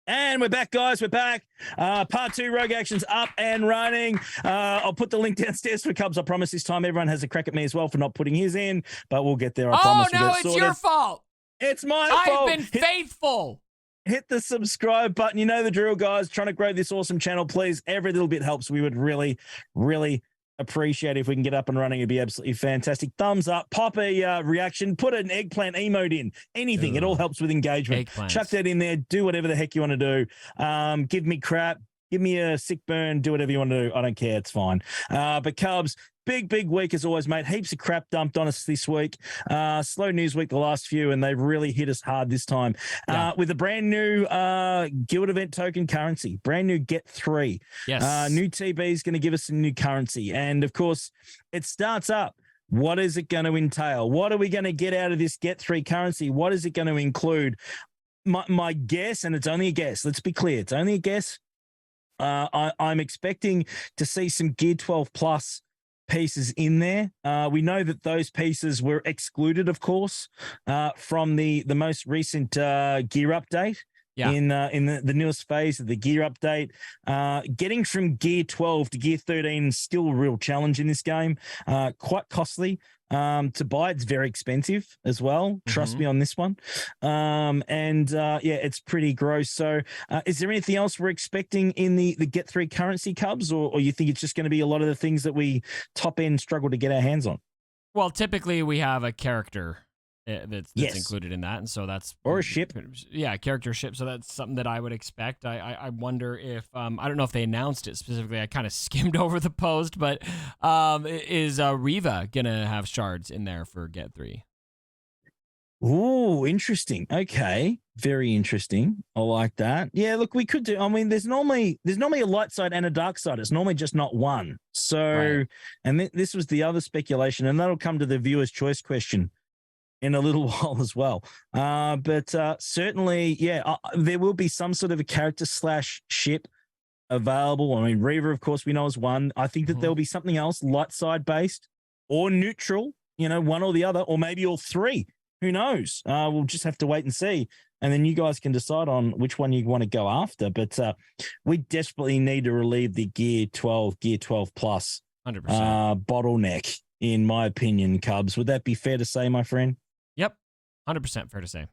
And we're back, guys. We're back. Part 2, Rogue Action's up and running. I'll put the link downstairs for Cubs. I promise this time everyone has a crack at me as well for not putting his in, but we'll get there. I promise. Oh, no, it's your fault. It's my fault. I've been faithful. Hit the subscribe button. You know the drill, guys. Trying to grow this awesome channel, please. Every little bit helps. We would really, really appreciate it if we can get up and running. It'd be absolutely fantastic. Thumbs up, pop a reaction, put an eggplant emote in, anything. Ooh. It all helps with engagement. Eggplants. Chuck that in there. Do whatever the heck you want to do. Give me crap. Give me a sick burn. Do whatever you want to do. I don't care. It's fine. But Cubs, big week as always, mate. Heaps of crap dumped on us this week. Slow news week the last few, and they've really hit us hard this time. With a brand new Guild event token currency, brand new GET3. Yes. New TB is going to give us some new currency. And, of course, it starts up. What is it going to entail? What are we going to get out of this GET3 currency? What is it going to include? My guess, and it's only a guess. Let's be clear. It's only a guess. I'm expecting to see some Gear 12 Plus pieces in there. We know that those pieces were excluded, of course, from the most recent gear update. In the newest phase of the gear update. Getting from Gear 12 to Gear 13 is still a real challenge in this game. Quite costly to buy. It's very expensive as well. Trust me on this one. It's pretty gross. So is there anything else we're expecting in the GET3 currency, Cubs, or you think it's just going to be a lot of the things that we top end struggle to get our hands on? Well, typically we have a character that's included in that, and so that's or a ship, character ship. So that's something that I would expect. I wonder if I don't know if they announced it specifically. I kind of skimmed over the post, but is Riva gonna have shards in there for GET3? Ooh, interesting. Okay, very interesting. I like that. Yeah, look, we could do. I mean, there's normally a light side and a dark side. It's normally just not one. So, right. And this was the other speculation, and that'll come to the viewer's choice question in a little while as well. But certainly, there will be some sort of a character / ship available. I mean, Reaver, of course, we know is one. I think that there'll be something else, light side based or neutral, one or the other, or maybe all three. Who knows? We'll just have to wait and see. And then you guys can decide on which one you want to go after. But we desperately need to relieve the Gear 12 Plus 100% bottleneck, in my opinion, Cubs. Would that be fair to say, my friend? Yep, 100% fair to say.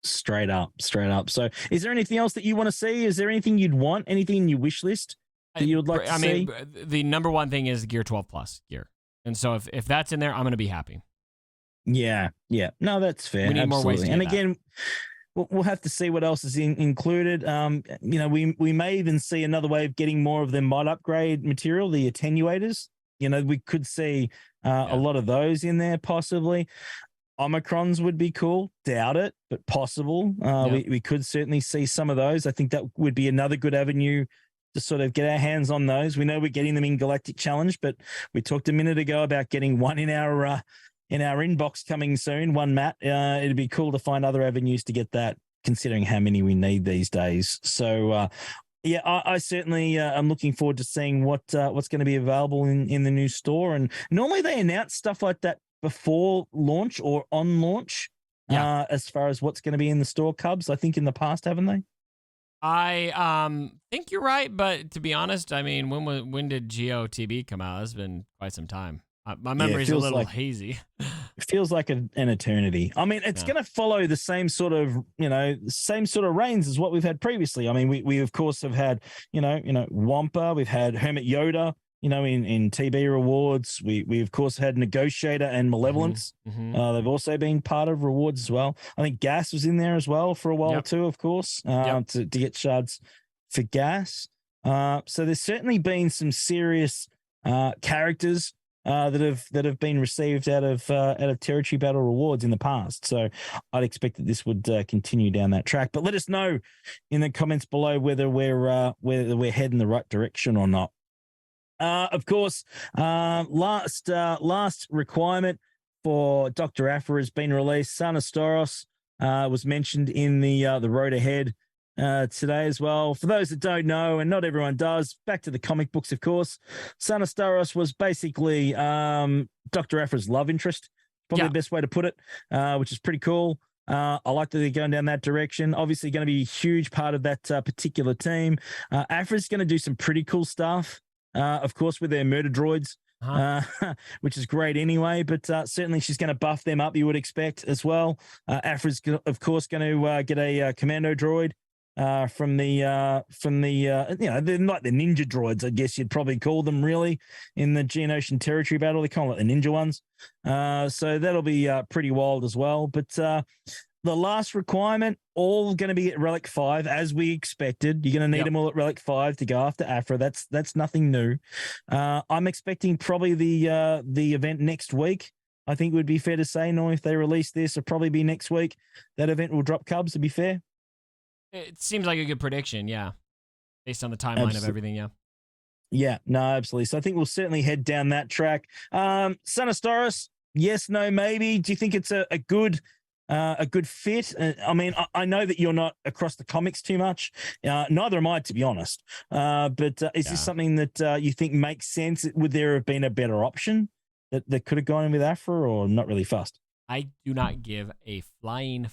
Straight up. So is there anything else that you want to see? Is there anything you'd want? Anything in your wish list that you would like to see? I mean, the number one thing is Gear 12 Plus gear. And so if that's in there, I'm going to be happy. Yeah. No, that's fair. We need more ways to get and again, we'll have to see what else is included. We may even see another way of getting more of the mod upgrade material, the attenuators. We could see a lot of those in there possibly. Omicrons would be cool. Doubt it, but possible. We could certainly see some of those. I think that would be another good avenue to sort of get our hands on those. We know we're getting them in Galactic Challenge, but we talked a minute ago about getting one in our inbox coming soon, one mat. It'd be cool to find other avenues to get that, considering how many we need these days. So, I certainly am looking forward to seeing what's going to be available in the new store. And normally they announce stuff like that before launch or on launch, as far as what's going to be in the store, Cubs. I think in the past, haven't they? I think you're right, but to be honest, I mean, when did GOTB come out? It's been quite some time. My memory's a little hazy. It feels like an eternity. I mean, it's going to follow the same sort of reigns as what we've had previously. I mean, we of course have had, Wampa, we've had Hermit Yoda, in TB rewards. We of course had Negotiator and Malevolence. They've also been part of rewards as well. I think Gas was in there as well for a while too, of course, to get shards for Gas. So there's certainly been some serious characters that have been received out of Territory Battle rewards in the past. So I'd expect that this would continue down that track. But let us know in the comments below whether we're heading the right direction or not. Of course, last requirement for Dr. Aphra has been released. Sanastoros was mentioned in the road ahead today as well. For those that don't know, and not everyone does, back to the comic books, of course. Sanastoros was basically Dr. Aphra's love interest, probably the best way to put it, which is pretty cool. I like that they're going down that direction. Obviously, going to be a huge part of that particular team. Aphra's going to do some pretty cool stuff, of course, with their murder droids. Uh-huh. Which is great anyway, but certainly she's going to buff them up, you would expect as well. Aphra's, of course, going to get a commando droid from the they're like the ninja droids, I guess you'd probably call them, really, in the Geonosian territory battle. They call it the ninja ones. So that'll be pretty wild as well. But the last requirement, all going to be at Relic 5, as we expected. You're going to need them all at Relic 5 to go after Aphra. That's nothing new. I'm expecting probably the event next week. I think it would be fair to say, no, if they release this, it'll probably be next week. That event will drop Cubs, to be fair. It seems like a good prediction, yeah, based on the timeline of everything, yeah. Yeah, no, absolutely. So I think we'll certainly head down that track. Sunosaurus, yes, no, maybe. Do you think it's a good fit? I mean, I know that you're not across the comics too much. Neither am I, to be honest. But is this something that you think makes sense? Would there have been a better option that could have gone in with Aphra, or not really fussed? I do not give a flying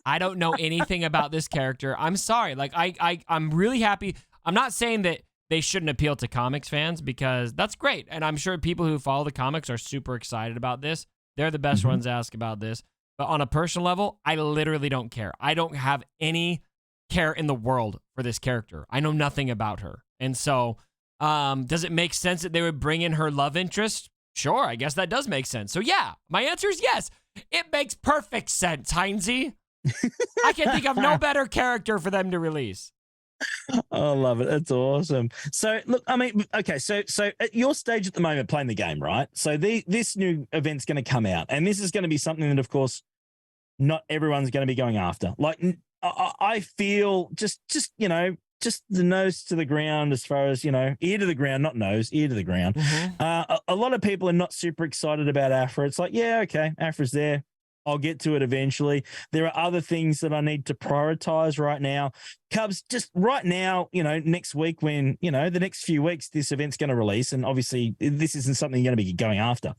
I don't know anything about this character. I'm sorry. Like, I'm really happy. I'm not saying that they shouldn't appeal to comics fans, because that's great. And I'm sure people who follow the comics are super excited about this. They're the best ones to ask about this. But on a personal level, I literally don't care. I don't have any care in the world for this character. I know nothing about her. And so, does it make sense that they would bring in her love interest? Sure, I guess that does make sense. So yeah, my answer is yes. It makes perfect sense, Heinzie. I can think of no better character for them to release. I love it. That's awesome. So look, I mean, okay, so at your stage at the moment playing the game, right? So this new event's going to come out, and this is going to be something that, of course, not everyone's going to be going after. Like, I feel just the nose to the ground, as far as, ear to the ground, not nose, ear to the ground. A lot of people are not super excited about Aphra. It's like, yeah, okay, Aphra's there. I'll get to it eventually. There are other things that I need to prioritize right now. Cubs, just right now, next week, when, the next few weeks, this event's going to release. And obviously this isn't something you're going to be going after.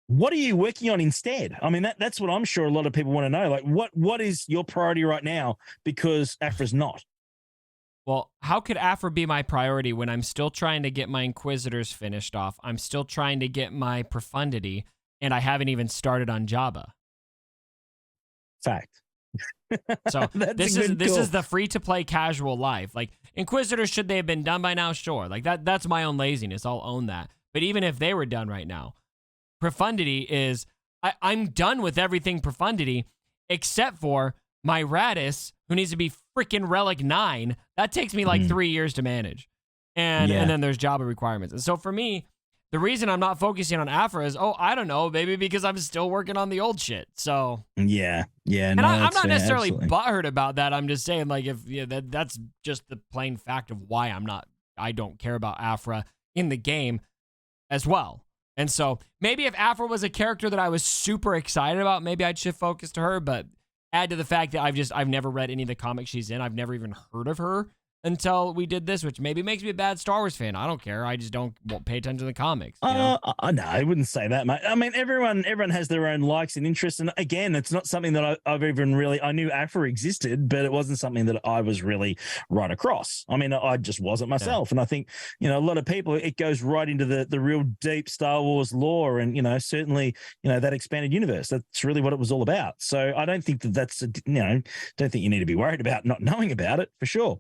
What are you working on instead? I mean, that's what I'm sure a lot of people want to know. Like, what is your priority right now? Because Aphra's not. Well, how could Aphra be my priority when I'm still trying to get my Inquisitors finished off? I'm still trying to get my Profundity, and I haven't even started on Jabba. Fact. So this is the free-to-play casual life. Like, Inquisitors, should they have been done by now? Sure. Like, that's my own laziness. I'll own that. But even if they were done right now, Profundity is... I'm done with everything Profundity, except for my Radis, who needs to be freaking Relic 9. That takes me like 3 years to manage. And then there's Jabba requirements. And so for me, the reason I'm not focusing on Aphra is, I don't know, maybe because I'm still working on the old shit. So yeah. And no, I'm not necessarily butthurt about that. I'm just saying, like, that's just the plain fact of why I don't care about Aphra in the game as well. And so maybe if Aphra was a character that I was super excited about, maybe I'd shift focus to her. But add to the fact that I've never read any of the comics she's in. I've never even heard of her until we did this, which maybe makes me a wad Star Wars fan. I don't care. I just won't pay attention to the comics. No, I wouldn't say that, mate. I mean, everyone has their own likes and interests. And again, it's not something that I've even really, I knew Aphra existed, but it wasn't something that I was really right across. I mean, I just wasn't myself. Yeah. And I think, a lot of people, it goes right into the real deep Star Wars lore and, certainly, that expanded universe. That's really what it was all about. So I don't think don't think you need to be worried about not knowing about it, for sure.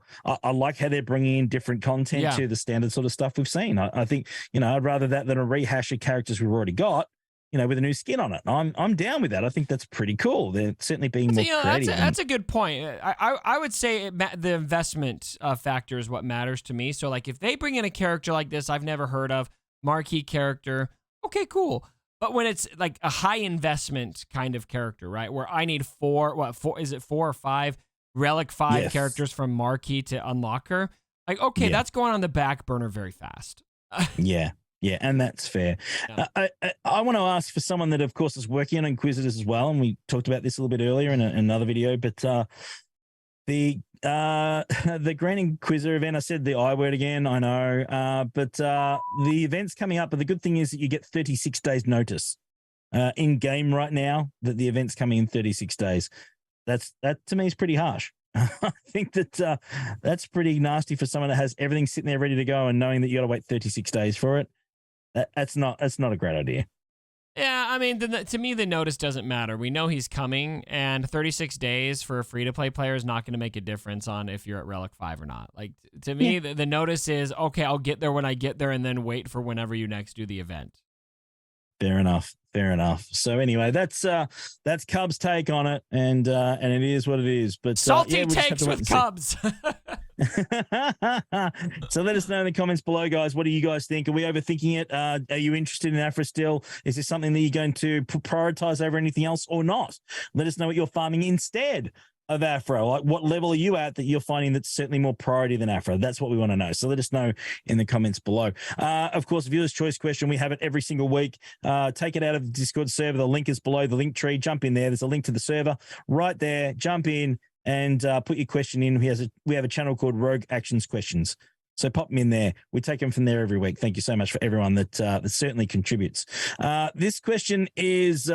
I like how they're bringing in different content to the standard sort of stuff we've seen. I think, I'd rather that than a rehash of characters we've already got, with a new skin on it. I'm down with that. I think that's pretty cool. They're certainly being more creative. That's a good point. I would say the investment factor is what matters to me. So, like, if they bring in a character like this I've never heard of, marquee character, okay, cool. But when it's like a high investment kind of character, right, where I need four or five Relic 5 characters from Marquee to unlock her, like, okay, that's going on the back burner very fast. Yeah, and that's fair. Yeah. I want to ask for someone that, of course, is working on Inquisitors as well, and we talked about this a little bit earlier in another video, but the Grand Inquisitor event, I said the I word again, I know, but the event's coming up, but the good thing is that you get 36 days notice. in game right now that the event's coming in 36 days. That to me is pretty harsh. I think that that's pretty nasty for someone that has everything sitting there ready to go and knowing that you got to wait 36 days for it. That's not a great idea. Yeah, I mean, to me, the notice doesn't matter. We know he's coming, and 36 days for a free-to-play player is not going to make a difference on if you're at Relic 5 or not. Like, to me, the notice is, okay, I'll get there when I get there and then wait for whenever you next do the event. Fair enough. So anyway, that's Cubs' take on it, and it is what it is. But salty takes with Cubs. So let us know in the comments below, guys. What do you guys think? Are we overthinking it? Are you interested in Aphra still? Is this something that you're going to prioritize over anything else or not? Let us know what you're farming instead of Aphra. Like, what level are you at that you're finding that's certainly more priority than Aphra? That's what we want to know. So let us know in the comments below. Of course, viewer's choice question. We have it every single week. Take it out of the Discord server. The link is below the link tree. Jump in there. There's a link to the server right there. Jump in and put your question in. We have a channel called Rogue Actions Questions. So pop them in there. We take them from there every week. Thank you so much for everyone that certainly contributes. This question is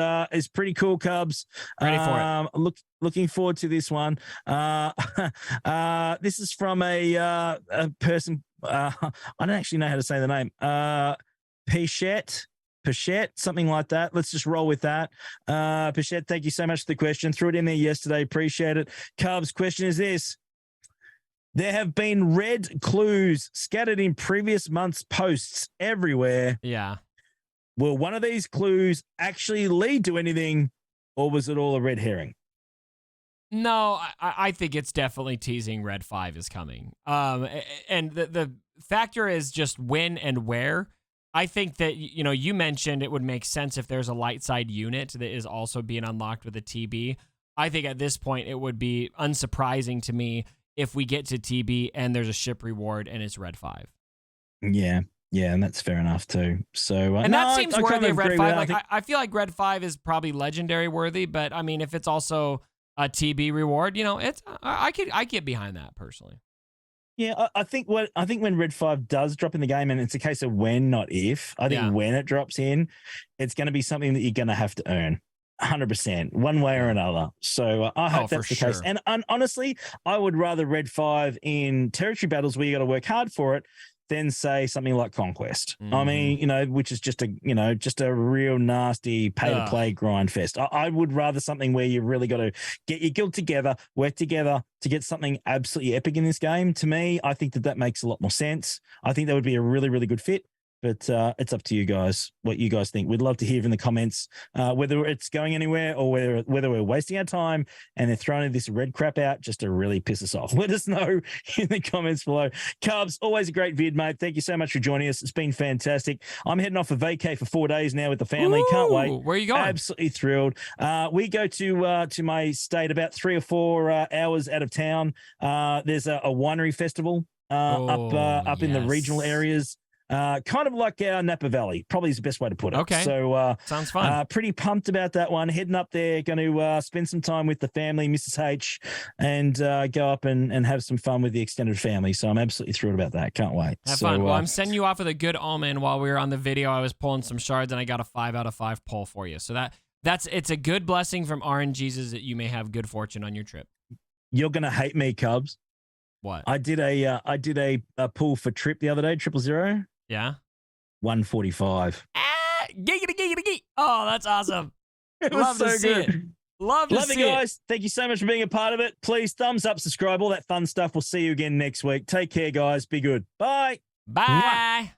pretty cool, Cubs. Ready for it. Looking forward to this one. This is from a person. I don't actually know how to say the name. Pichette, something like that. Let's just roll with that. Pichette, thank you so much for the question. Threw it in there yesterday. Appreciate it. Cubs, question is this. There have been red clues scattered in previous months' posts everywhere. Yeah. Will one of these clues actually lead to anything, or was it all a red herring? No, I think it's definitely teasing Red 5 is coming. And the factor is just when and where. I think that, you mentioned it would make sense if there's a light side unit that is also being unlocked with a TB. I think at this point it would be unsurprising to me if we get to TB and there's a ship reward and it's Red 5. Yeah, and that's fair enough too. So, and that seems worthy of Red 5. I feel like Red 5 is probably legendary worthy, but I mean, if it's also a TB reward, I get behind that personally. Yeah, I think when Red 5 does drop in the game, and it's a case of when, not if. I think when it drops in, it's going to be something that you're going to have to earn. 100%, one way or another. So I hope that's the case. And honestly, I would rather Red 5 in territory battles where you got to work hard for it than say something like Conquest. I mean, which is just a real nasty pay to play grind fest. I would rather something where you really got to get your guild together, work together to get something absolutely epic in this game. To me, I think that makes a lot more sense. I think that would be a really, really good fit. But it's up to you guys, what you guys think. We'd love to hear in the comments whether it's going anywhere or whether we're wasting our time and they're throwing this red crap out just to really piss us off. Let us know in the comments below. Cubs, always a great vid, mate. Thank you so much for joining us. It's been fantastic. I'm heading off for vacay for 4 days now with the family. Ooh, can't wait. Where are you going? Absolutely thrilled. We go to my state about 3 or 4 hours out of town. There's a winery festival up in the regional areas. Kind of like our Napa Valley, probably is the best way to put it. Okay. So sounds fun. Pretty pumped about that one. Heading up there, going to spend some time with the family, Mrs. H, and go up and have some fun with the extended family. So I'm absolutely thrilled about that. Can't wait. Have fun. Well, I'm sending you off with a good omen. While we were on the video, I was pulling some shards and I got a 5 out of 5 pull for you. So it's a good blessing from RNGesus that you may have good fortune on your trip. You're gonna hate me, Cubs. What? I did a pull for Trip the other day, 000. Yeah. 145. Giggity. Oh, that's awesome. Love to see it. Love it, guys. Thank you so much for being a part of it. Please thumbs up, subscribe, all that fun stuff. We'll see you again next week. Take care, guys. Be good. Bye. Bye.